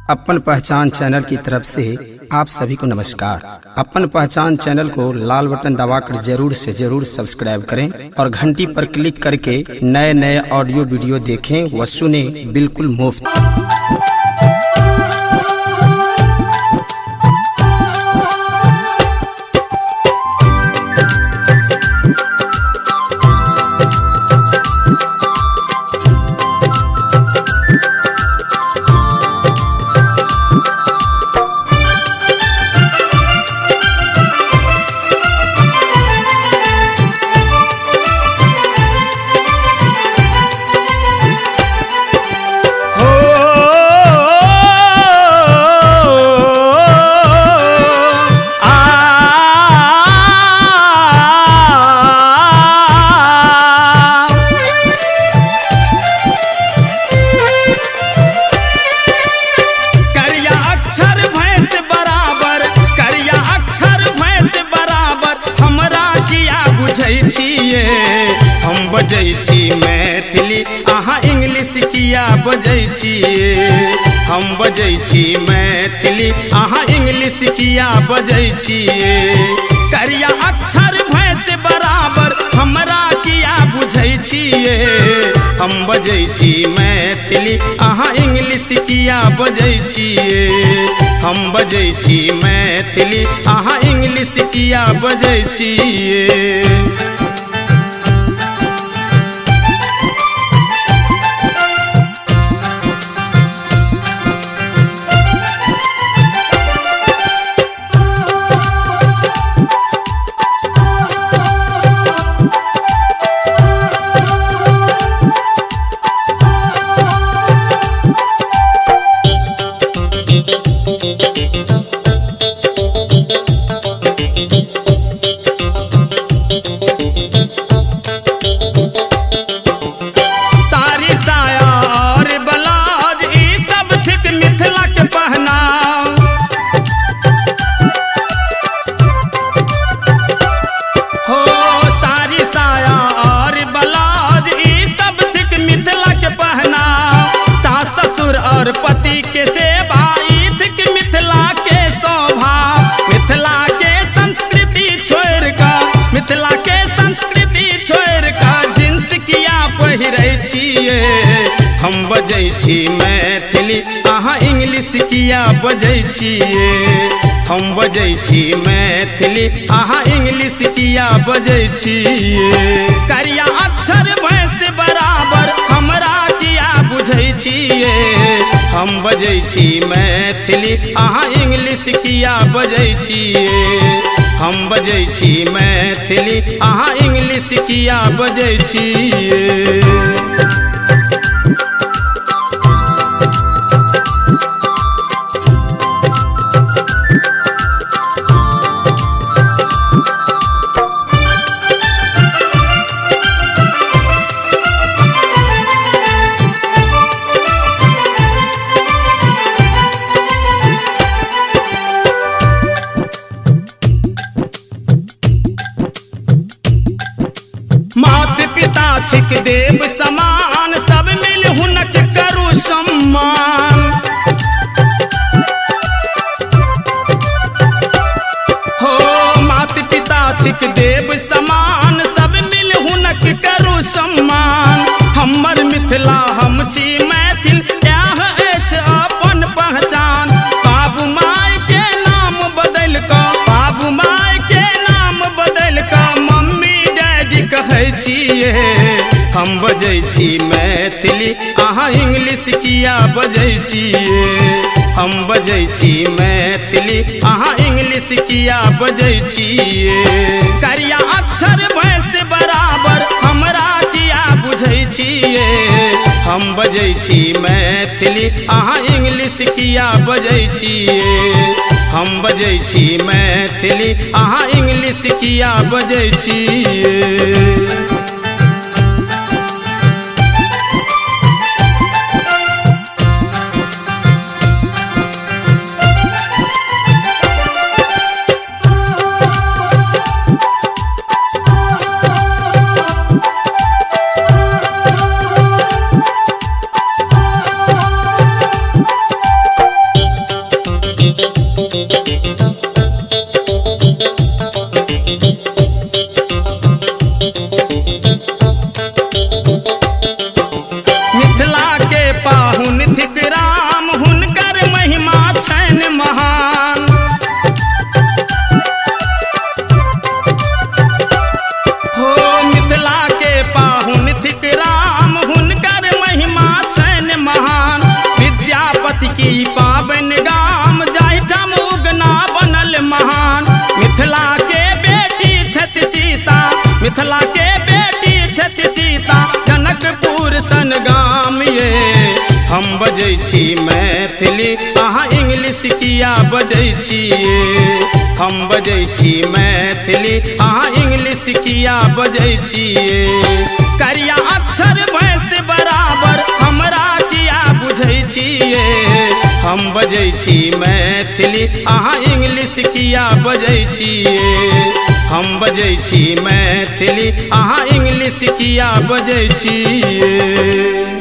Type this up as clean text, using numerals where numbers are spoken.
अपन पहचान चैनल की तरफ से आप सभी को नमस्कार। अपन पहचान चैनल को लाल बटन दबाकर जरूर से जरूर सब्सक्राइब करें और घंटी पर क्लिक करके नए नए ऑडियो वीडियो देखें व सुने बिल्कुल मुफ्त। हम बजै छी मैथिली अहाँ इंग्लिश किया बजै छिए। हम बजै छी मैथिली अहाँ इंग्लिश किया बजै छिए। करिया अक्षर भैंस बराबर हमरा किया बुझै छिए। हम बजै छी मैथिली अहाँ इंग्लिश किया बजै छिए। हम बजै छी मैथिली अहाँ इंग्लिश किया बजै छिए। पति के सेवा ईथिक मिथिला के स्वभाव। मिथिला के संस्कृति छोड़ कर मिथिला के संस्कृति छोड़ कर जींस किया पहिरै छिए। हम बजै छी मैथिली अहाँ इंग्लिश किया बजै छिए। हम बजै छी मैथिली अहाँ इंग्लिश किया बजै छिए। करिया अक्षर भैंस बराबर हमरा किया बुझै छिए। हम बजै छी मैथिली अहाँ इंग्लिश किया बजै छिए। हम बजै छी मैथिली अहाँ इंग्लिश किया बजै छिए। माता पिता थिक देव समान सब मिल हुनक करू सम्मान। हो माता पिता थिक देव समान सब मिल हुनक करू सम्मान। हमर मिथिला हम छी मैथिल यह अछि अपन पहचान। बाबू माय के नाम बदल कऽ बाबू माय के नाम बदल कऽ मम्मी कहै छिए। हम बजै छी मैथिली अहाँ इंग्लिश किया बजै छिए। हम बजै छी मैथिली अहाँ इंग्लिश किया बजै छिए। करिया अक्षर भैंस बराबर हमरा किया बुझै छिए। हम बजै छी मैथिली अहाँ इंग्लिश किया बजै छिए। हम बजै छी मैथिली अहाँ इंग्लिश किया बजै छिए। हम बजै छी मैथिली अहाँ इंग्लिश किया बजै छियै हम बजै छी मैथिली अहाँ इंग्लिश किया बजै छियै करिया अक्षर भैंस बराबर हमरा किया बुझै छियै हम बजै छी मैथिली अहाँ इंग्लिश किया बजै छियै हम बजै छी मैथिली अहाँ इंग्लिश किया बजै छियै।